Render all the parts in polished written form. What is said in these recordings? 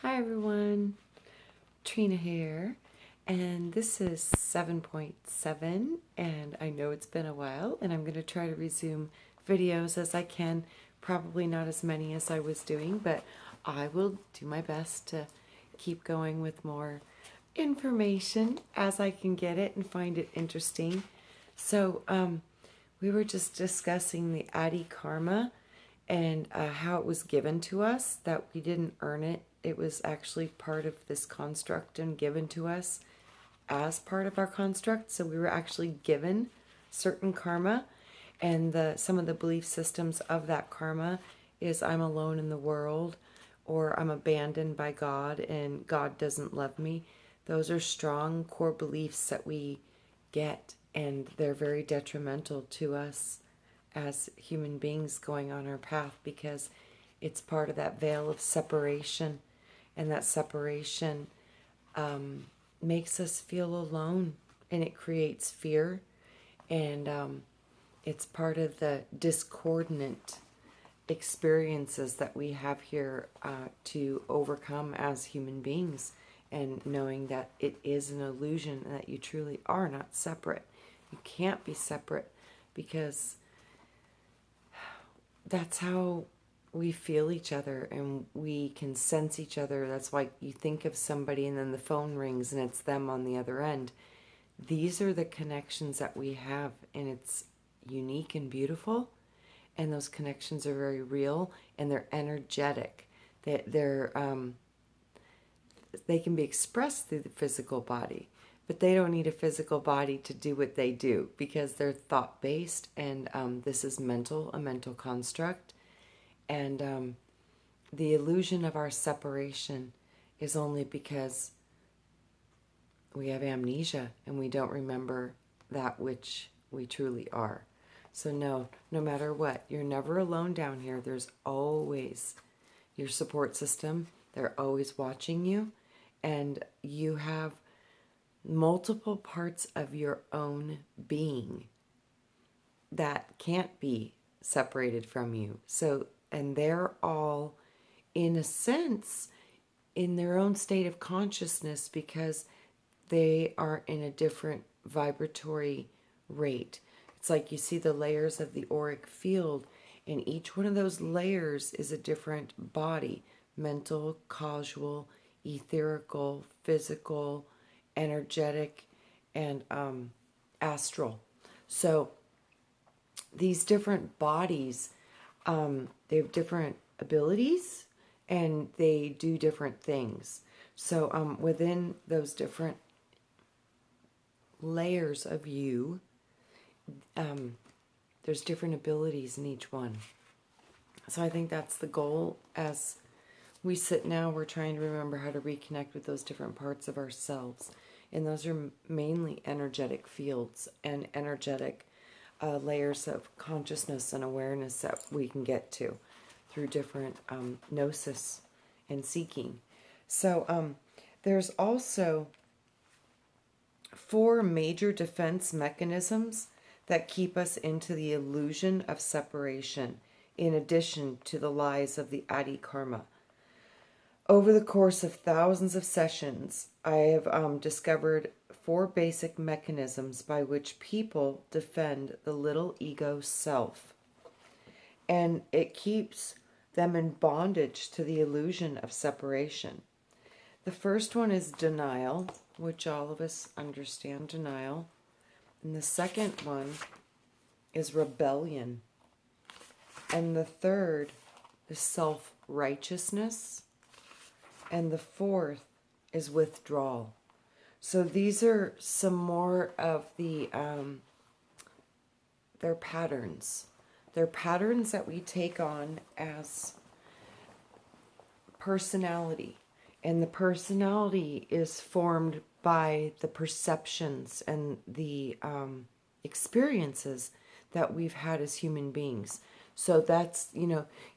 Hi everyone, Trina here, and this is 7.7, and I know it's been a while, and I'm going to try to resume videos as I can, probably not as many as I was doing, but I will do my best to keep going with more information as I can get it and find it interesting. So, we were just discussing the Adi Karma and how it was given to us, that we didn't earn it. It was actually part of this construct and given to us as part of our construct. So we were actually given certain karma, and some of the belief systems of that karma is I'm alone in the world, or I'm abandoned by God and God doesn't love me. Those are strong core beliefs that we get, and they're very detrimental to us as human beings going on our path, because it's part of that veil of separation, and that separation makes us feel alone, and it creates fear, and it's part of the discordant experiences that we have here to overcome as human beings, and knowing that it is an illusion and that you truly are not separate. You can't be separate, because that's how we feel each other and we can sense each other. That's why you think of somebody and then the phone rings and it's them on the other end. These are the connections that we have, and it's unique and beautiful, and those connections are very real, and they're energetic. They can be expressed through the physical body, but they don't need a physical body to do what they do, because they're thought-based, and this is a mental construct. And the illusion of our separation is only because we have amnesia and we don't remember that which we truly are. So no matter what, you're never alone down here. There's always your support system. They're always watching you, and you have multiple parts of your own being that can't be separated from you. So, and they're all, in a sense, in their own state of consciousness, because they are in a different vibratory rate. It's like you see the layers of the auric field, and each one of those layers is a different body: mental, causal, etherical, physical, energetic, and astral. So these different bodies, they have different abilities and they do different things. So within those different layers of you, there's different abilities in each one. So I think that's the goal. As we sit now, we're trying to remember how to reconnect with those different parts of ourselves. And those are mainly energetic fields and energetic layers of consciousness and awareness that we can get to through different gnosis and seeking. So there's also 4 major defense mechanisms that keep us into the illusion of separation, in addition to the lies of the Adi Karma. Over the course of thousands of sessions, I have discovered 4 basic mechanisms by which people defend the little ego self. And it keeps them in bondage to the illusion of separation. The first one is denial, which all of us understand denial. And the second one is rebellion. And the third is self-righteousness. And the fourth is withdrawal. So these are some more of the, they're patterns. They're patterns that we take on as personality. And the personality is formed by the perceptions and the experiences that we've had as human beings. So that's,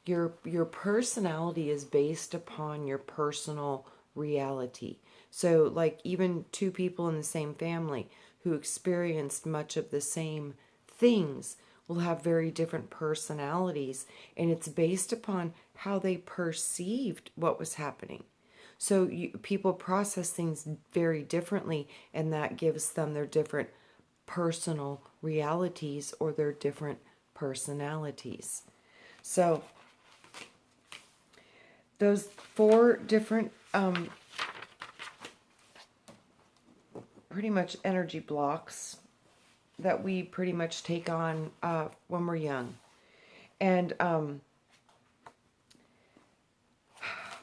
your personality is based upon your personal reality. So like even 2 people in the same family who experienced much of the same things will have very different personalities, and it's based upon how they perceived what was happening. So people process things very differently, and that gives them their different personal realities or their different personalities. So those four different pretty much energy blocks that we pretty much take on when we're young. And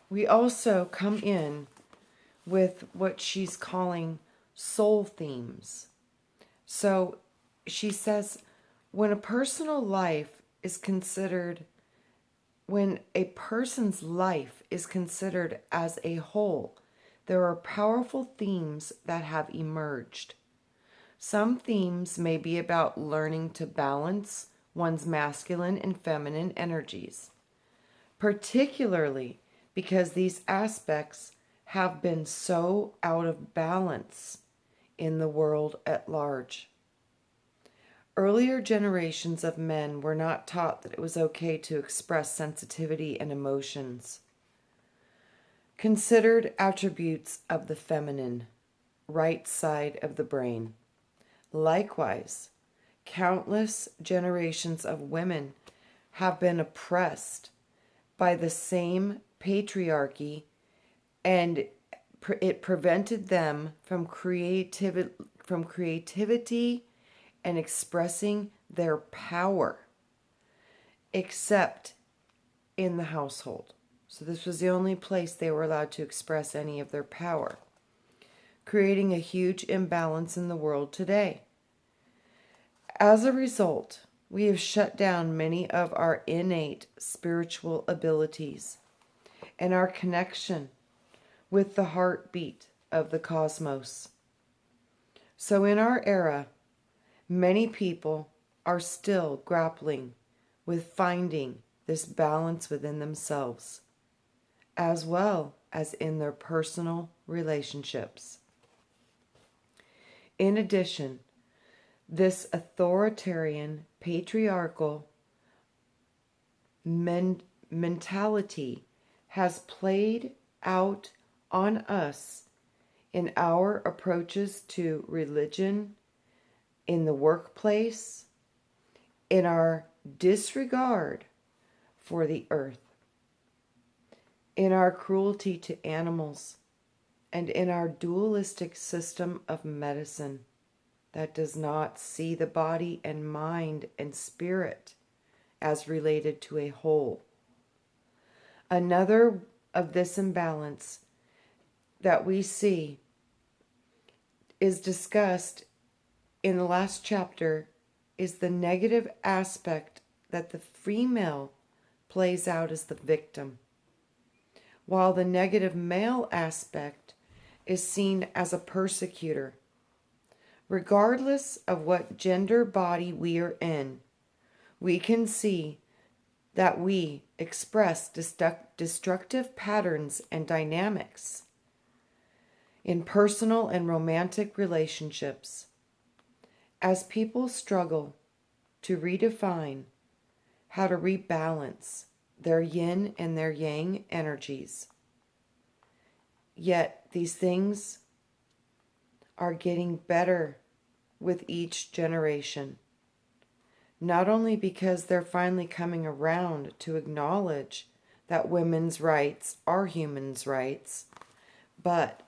we also come in with what she's calling soul themes. So she says, when a person's life is considered as a whole, there are powerful themes that have emerged. Some themes may be about learning to balance one's masculine and feminine energies, particularly because these aspects have been so out of balance in the world at large. Earlier generations of men were not taught that it was okay to express sensitivity and emotions, considered attributes of the feminine, right side of the brain. Likewise, countless generations of women have been oppressed by the same patriarchy, and it prevented them from creativity and expressing their power, except in the household. So this was the only place they were allowed to express any of their power, creating a huge imbalance in the world today. As a result, we have shut down many of our innate spiritual abilities and our connection with the heartbeat of the cosmos. So in our era, many people are still grappling with finding this balance within themselves, as well as in their personal relationships. In addition, this authoritarian, patriarchal mentality has played out on us in our approaches to religion, in the workplace, in our disregard for the earth, in our cruelty to animals, and in our dualistic system of medicine that does not see the body and mind and spirit as related to a whole. Another of this imbalance that we see is discussed in the last chapter is the negative aspect that the female plays out as the victim, while the negative male aspect is seen as a persecutor. Regardless of what gender body we are in, we can see that we express destructive patterns and dynamics in personal and romantic relationships. As people struggle to redefine how to rebalance their yin and their yang energies, yet these things are getting better with each generation. Not only because they're finally coming around to acknowledge that women's rights are humans' rights, but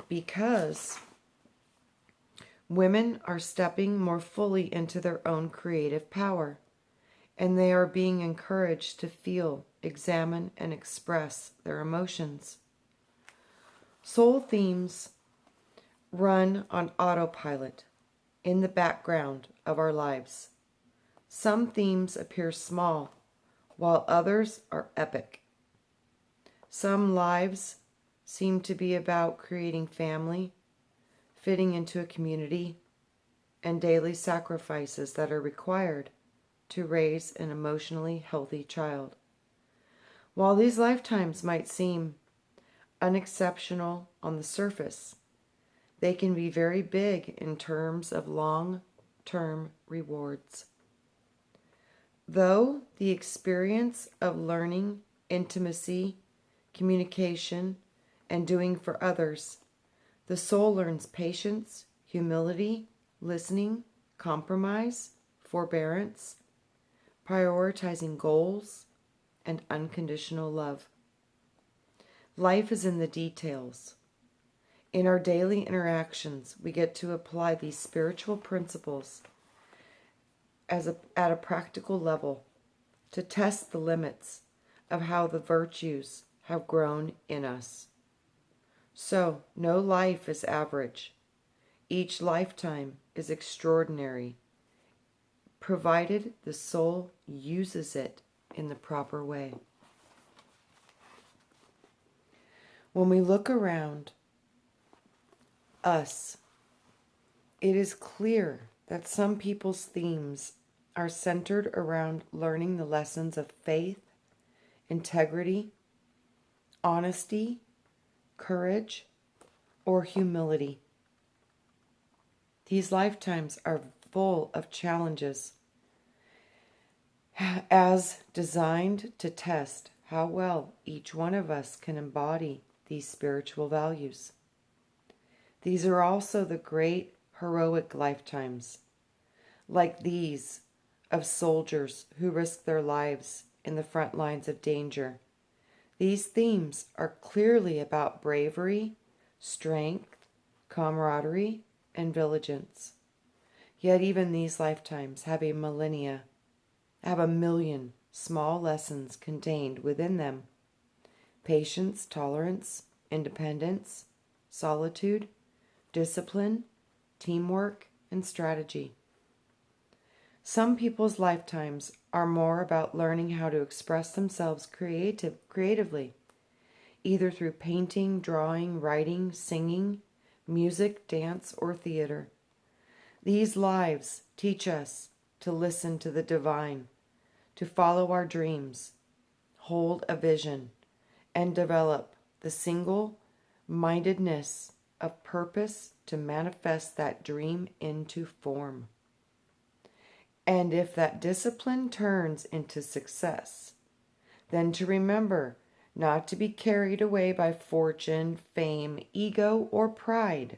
because women are stepping more fully into their own creative power, and they are being encouraged to feel, examine, and express their emotions. Soul themes run on autopilot in the background of our lives. Some themes appear small, while others are epic. Some lives seem to be about creating family, fitting into a community, and daily sacrifices that are required to raise an emotionally healthy child. While these lifetimes might seem unexceptional on the surface, they can be very big in terms of long-term rewards. Though the experience of learning intimacy, communication, and doing for others, the soul learns patience, humility, listening, compromise, forbearance, prioritizing goals, and unconditional love. Life is in the details. In our daily interactions, we get to apply these spiritual principles at a practical level to test the limits of how the virtues have grown in us. So, no life is average. Each lifetime is extraordinary, provided the soul uses it in the proper way. When we look around us, it is clear that some people's themes are centered around learning the lessons of faith, integrity, honesty, courage, or humility. These lifetimes are full of challenges as designed to test how well each one of us can embody these spiritual values. These are also the great heroic lifetimes, like these of soldiers who risk their lives in the front lines of danger. These themes are clearly about bravery, strength, camaraderie, and vigilance. Yet even these lifetimes have a million small lessons contained within them: patience, tolerance, independence, solitude, discipline, teamwork, and strategy. Some people's lifetimes are more about learning how to express themselves creatively, either through painting, drawing, writing, singing, music, dance, or theater. These lives teach us to listen to the divine, to follow our dreams, hold a vision, and develop the single-mindedness of purpose to manifest that dream into form. And if that discipline turns into success, then to remember not to be carried away by fortune, fame, ego, or pride.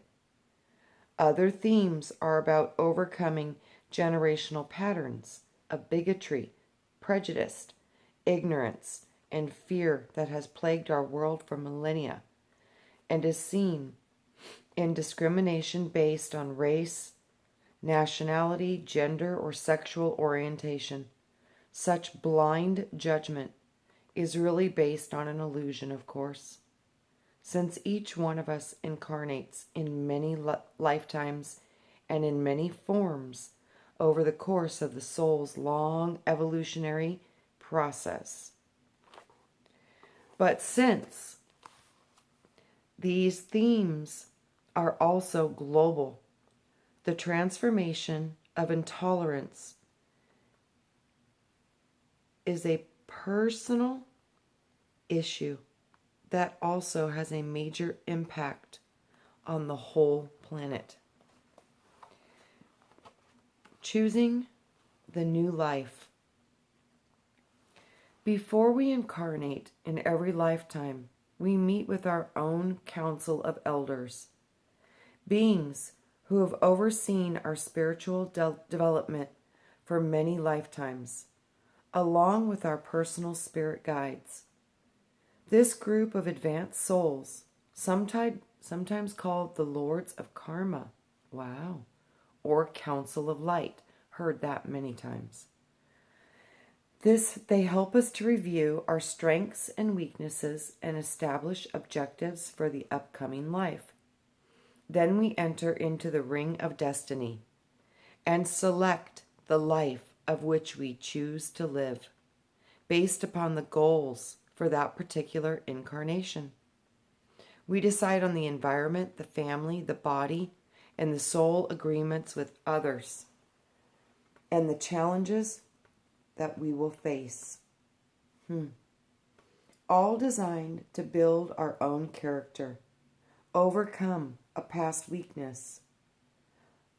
Other themes are about overcoming generational patterns of bigotry, prejudice, ignorance, and fear that has plagued our world for millennia and is seen in discrimination based on race, nationality, gender, or sexual orientation. Such blind judgment is really based on an illusion, of course, since each one of us incarnates in many lifetimes and in many forms over the course of the soul's long evolutionary process. But since these themes are also global, the transformation of intolerance is a personal issue that also has a major impact on the whole planet. Choosing the new life. Before we incarnate in every lifetime, we meet with our own council of elders, beings who have overseen our spiritual development for many lifetimes, along with our personal spirit guides. This group of advanced souls, sometimes called the Lords of Karma, wow, or Council of Light, heard that many times. They help us to review our strengths and weaknesses and establish objectives for the upcoming life. Then we enter into the ring of destiny and select the life of which we choose to live, based upon the goals for that particular incarnation. We decide on the environment, the family, the body, and the soul agreements with others, and the challenges that we will face. All designed to build our own character, overcome a past weakness,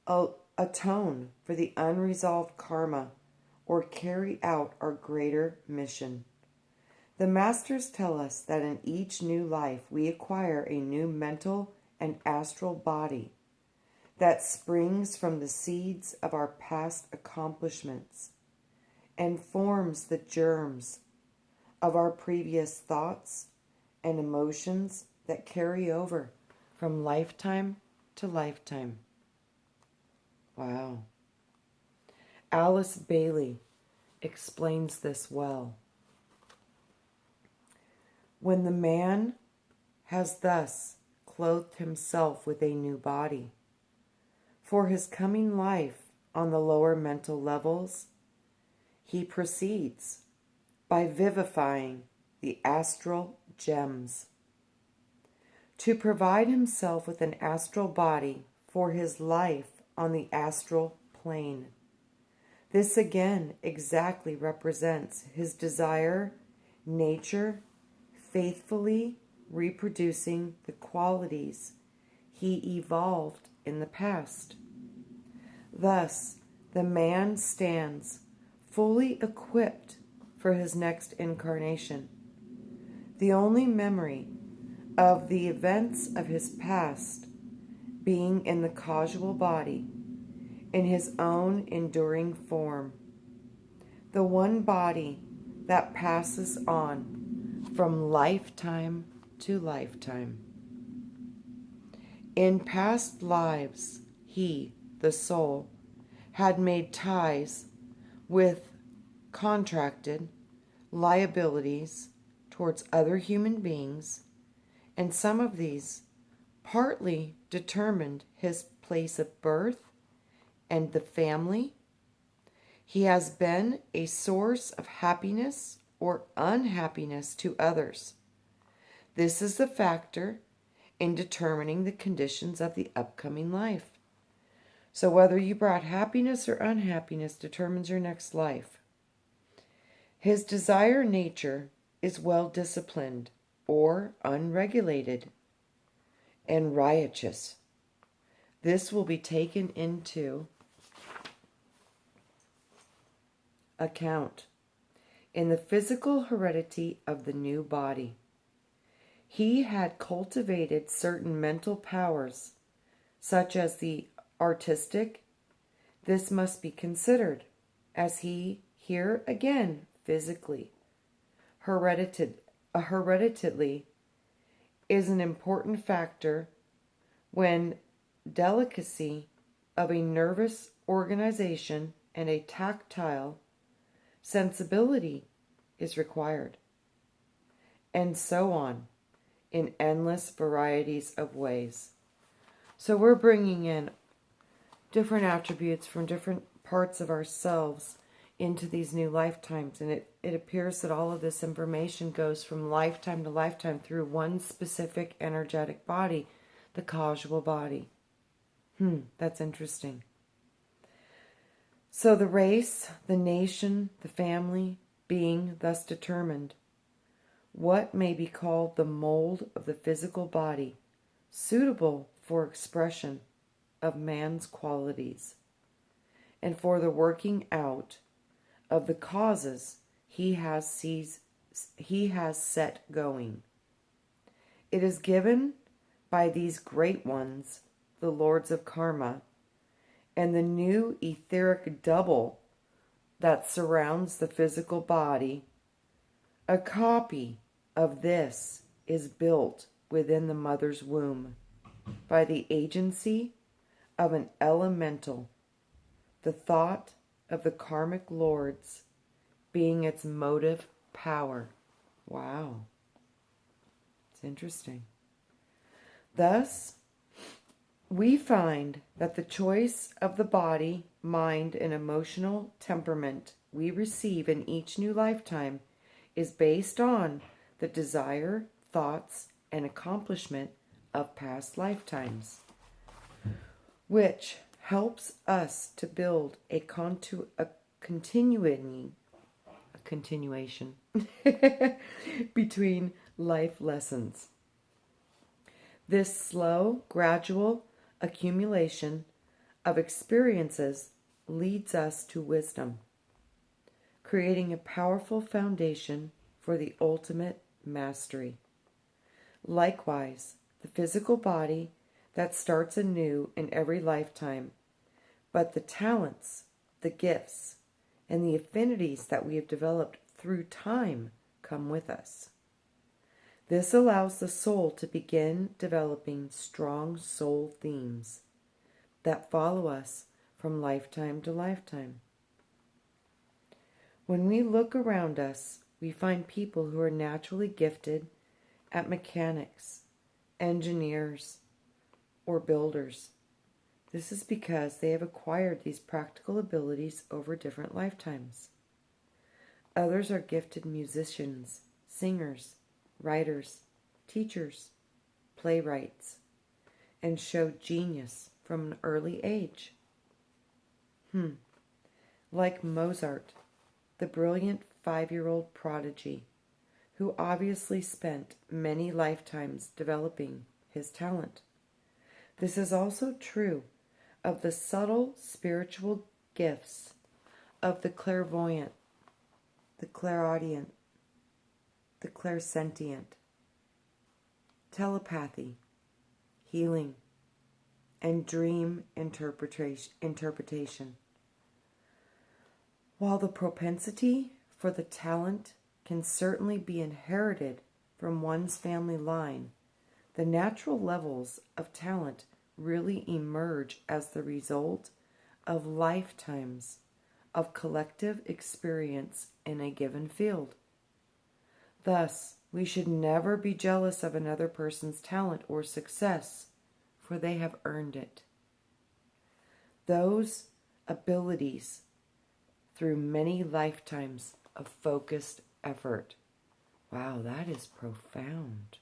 atone for the unresolved karma, or carry out our greater mission. The masters tell us that in each new life we acquire a new mental and astral body that springs from the seeds of our past accomplishments and forms the germs of our previous thoughts and emotions that carry over from lifetime to lifetime. Wow. Alice Bailey explains this well. When the man has thus clothed himself with a new body, for his coming life on the lower mental levels, he proceeds by vivifying the astral gems. To provide himself with an astral body for his life on the astral plane. This again exactly represents his desire, nature, faithfully reproducing the qualities he evolved in the past. Thus, the man stands fully equipped for his next incarnation. The only memory of the events of his past being in the causal body, in his own enduring form, the one body that passes on from lifetime to lifetime. In past lives, he, the soul, had made ties with contracted liabilities towards other human beings, and some of these partly determined his place of birth and the family. He has been a source of happiness or unhappiness to others. This is the factor in determining the conditions of the upcoming life. So whether you brought happiness or unhappiness determines your next life. His desire nature is well disciplined or unregulated and riotous. This will be taken into account in the physical heredity of the new body. He had cultivated certain mental powers, such as the artistic. This must be considered, as he, here again, physically, hereditally, is an important factor when delicacy of a nervous organization and a tactile sensibility is required, and so on, in endless varieties of ways. So we're bringing in different attributes from different parts of ourselves into these new lifetimes, and it appears that all of this information goes from lifetime to lifetime through one specific energetic body, the causal body. That's interesting. So the race, the nation, the family being thus determined, what may be called the mold of the physical body, suitable for expression of man's qualities, and for the working out of the causes he has set going. It is given by these great ones, the lords of karma, and the new etheric double that surrounds the physical body. A copy of this is built within the mother's womb by the agency of an elemental, the thought of the karmic lords being its motive power. Wow. It's interesting. Thus, we find that the choice of the body, mind, and emotional temperament we receive in each new lifetime is based on the desire, thoughts, and accomplishment of past lifetimes, which helps us to build a continuation between life lessons. This slow, gradual accumulation of experiences leads us to wisdom, creating a powerful foundation for the ultimate mastery. Likewise, the physical body that starts anew in every lifetime, but the talents, the gifts, and the affinities that we have developed through time come with us. This allows the soul to begin developing strong soul themes that follow us from lifetime to lifetime. When we look around us, we find people who are naturally gifted at mechanics, engineers, or builders. This is because they have acquired these practical abilities over different lifetimes. Others are gifted musicians, singers, writers, teachers, playwrights, and show genius from an early age. Like Mozart, the brilliant 5-year-old prodigy, who obviously spent many lifetimes developing his talent. This is also true of the subtle spiritual gifts of the clairvoyant, the clairaudient, the clairsentient, telepathy, healing, and dream interpretation. While the propensity for the talent can certainly be inherited from one's family line, the natural levels of talent really emerge as the result of lifetimes of collective experience in a given field. Thus, we should never be jealous of another person's talent or success, for they have earned it. Those abilities through many lifetimes of focused effort. Wow, that is profound.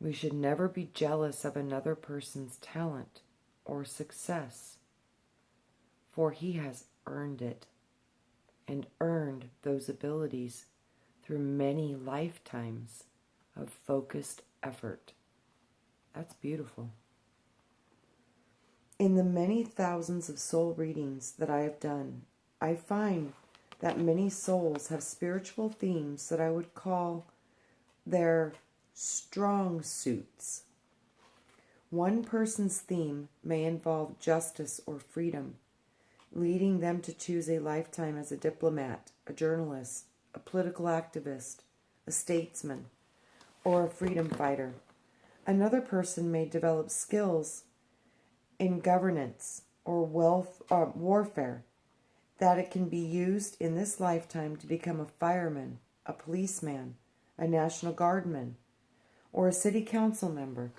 We should never be jealous of another person's talent or success, for he has earned it and earned those abilities through many lifetimes of focused effort. That's beautiful. In the many thousands of soul readings that I have done, I find that many souls have spiritual themes that I would call their strong suits. One person's theme may involve justice or freedom, leading them to choose a lifetime as a diplomat, a journalist, a political activist, a statesman, or a freedom fighter. Another person may develop skills in governance or warfare that it can be used in this lifetime to become a fireman, a policeman, a National Guardman, or a city council member.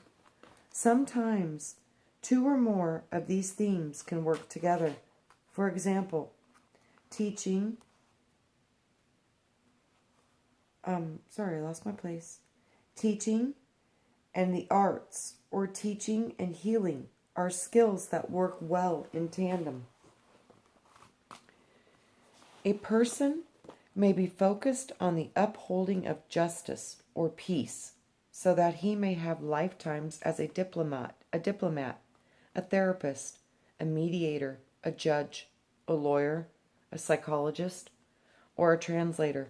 Sometimes 2 or more of these themes can work together. For example, teaching, Teaching and the arts, or teaching and healing, are skills that work well in tandem. A person may be focused on the upholding of justice or peace, so that he may have lifetimes as a diplomat, a therapist, a mediator, a judge, a lawyer, a psychologist, or a translator.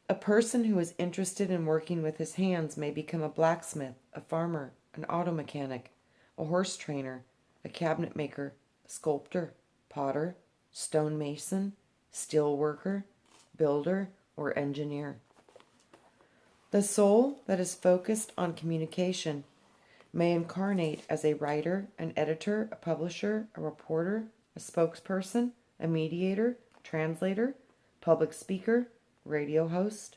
A person who is interested in working with his hands may become a blacksmith, a farmer, an auto mechanic, a horse trainer, a cabinet maker, a sculptor, potter, stonemason, steel worker, builder, or engineer. The soul that is focused on communication may incarnate as a writer, an editor, a publisher, a reporter, a spokesperson, a mediator, translator, public speaker, radio host,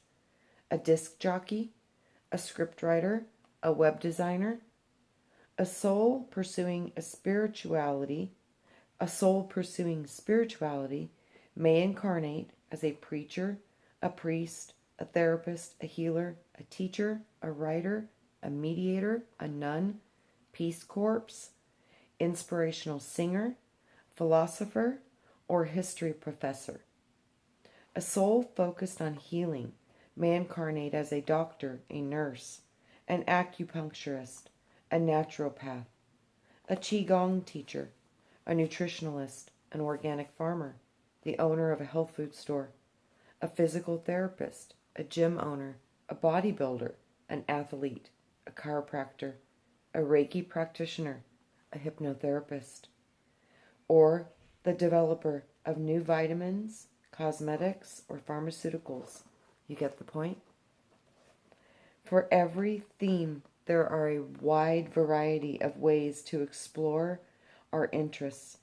a disc jockey, a scriptwriter, a web designer. A soul pursuing spirituality may incarnate as a preacher, a priest, a therapist, a healer, a teacher, a writer, a mediator, a nun, Peace Corps, inspirational singer, philosopher, or history professor. A soul focused on healing may incarnate as a doctor, a nurse, an acupuncturist, a naturopath, a qigong teacher, a nutritionalist, an organic farmer, the owner of a health food store, a physical therapist, a gym owner, a bodybuilder, an athlete, a chiropractor, a Reiki practitioner, a hypnotherapist, or the developer of new vitamins, cosmetics, or pharmaceuticals. You get the point? For every theme, there are a wide variety of ways to explore our interests.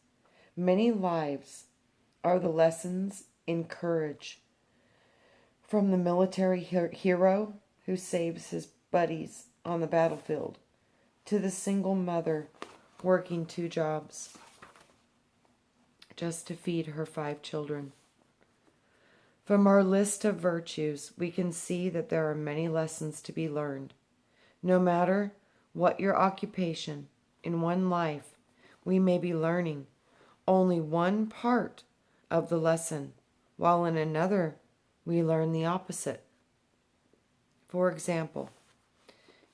Many lives are the lessons in courage, from the military hero who saves his buddies on the battlefield to the single mother working 2 jobs just to feed her 5 children. From our list of virtues, we can see that there are many lessons to be learned. No matter what your occupation, in one life, we may be learning only one part of the lesson, while in another, we learn the opposite. For example,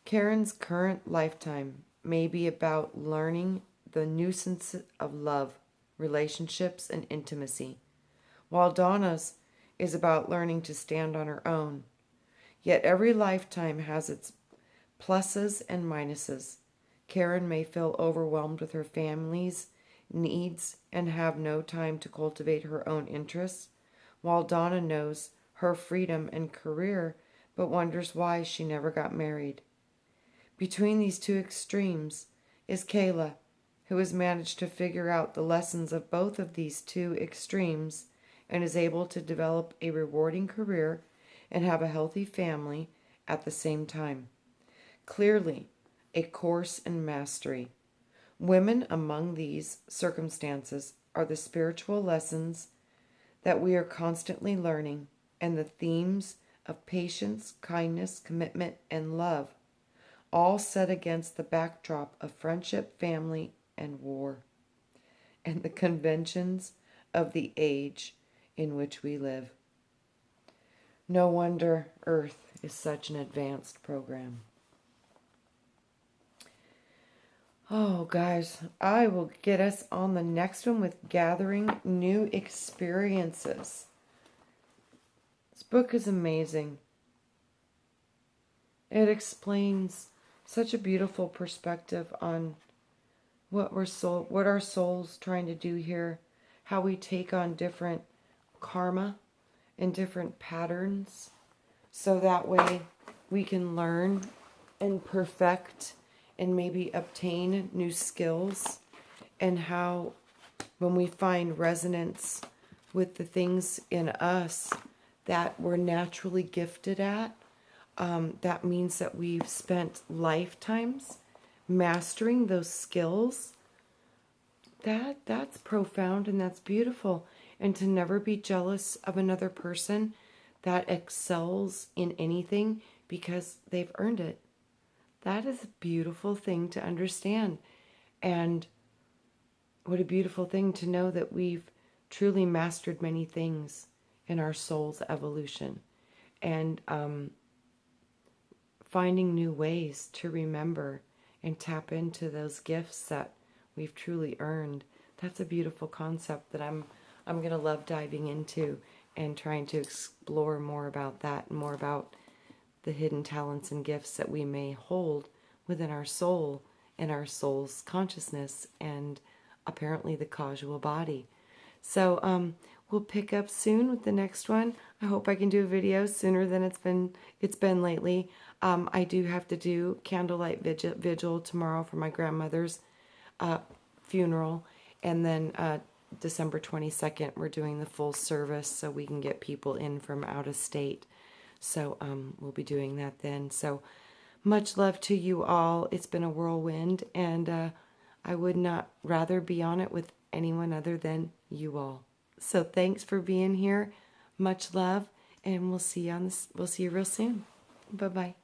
Karen's current lifetime may be about learning the nuisance of love, relationships, and intimacy, while Donna's is about learning to stand on her own. Yet every lifetime has its pluses and minuses. Karen may feel overwhelmed with her family's needs and have no time to cultivate her own interests, while Donna knows her freedom and career but wonders why she never got married. Between these 2 extremes is Kayla, who has managed to figure out the lessons of both of these 2 extremes and is able to develop a rewarding career and have a healthy family at the same time. Clearly, a course in mastery. Women among these circumstances are the spiritual lessons that we are constantly learning, and the themes of patience, kindness, commitment, and love, all set against the backdrop of friendship, family, and war, and the conventions of the age in which we live. No wonder Earth is such an advanced program. Oh, guys, I will get us on the next one with gathering new experiences. This book is amazing. It explains such a beautiful perspective on what our soul's trying to do here, how we take on different karma and different patterns, so that way we can learn and perfect and maybe obtain new skills, and how when we find resonance with the things in us that we're naturally gifted at, that means that we've spent lifetimes mastering those skills. That's profound and that's beautiful. And to never be jealous of another person that excels in anything because they've earned it. That is a beautiful thing to understand. And what a beautiful thing to know that we've truly mastered many things in our soul's evolution. And finding new ways to remember and tap into those gifts that we've truly earned. That's a beautiful concept that I'm going to love diving into and trying to explore more about that and more about the hidden talents and gifts that we may hold within our soul and our soul's consciousness and apparently the causal body. So we'll pick up soon with the next one. I hope I can do a video sooner than it's been lately. I do have to do candlelight vigil tomorrow for my grandmother's funeral, and then December 22nd we're doing the full service so we can get people in from out of state. So we'll be doing that then. So much love to you all. It's been a whirlwind, and I would not rather be on it with anyone other than you all. So thanks for being here. Much love, and we'll see you real soon. Bye-bye.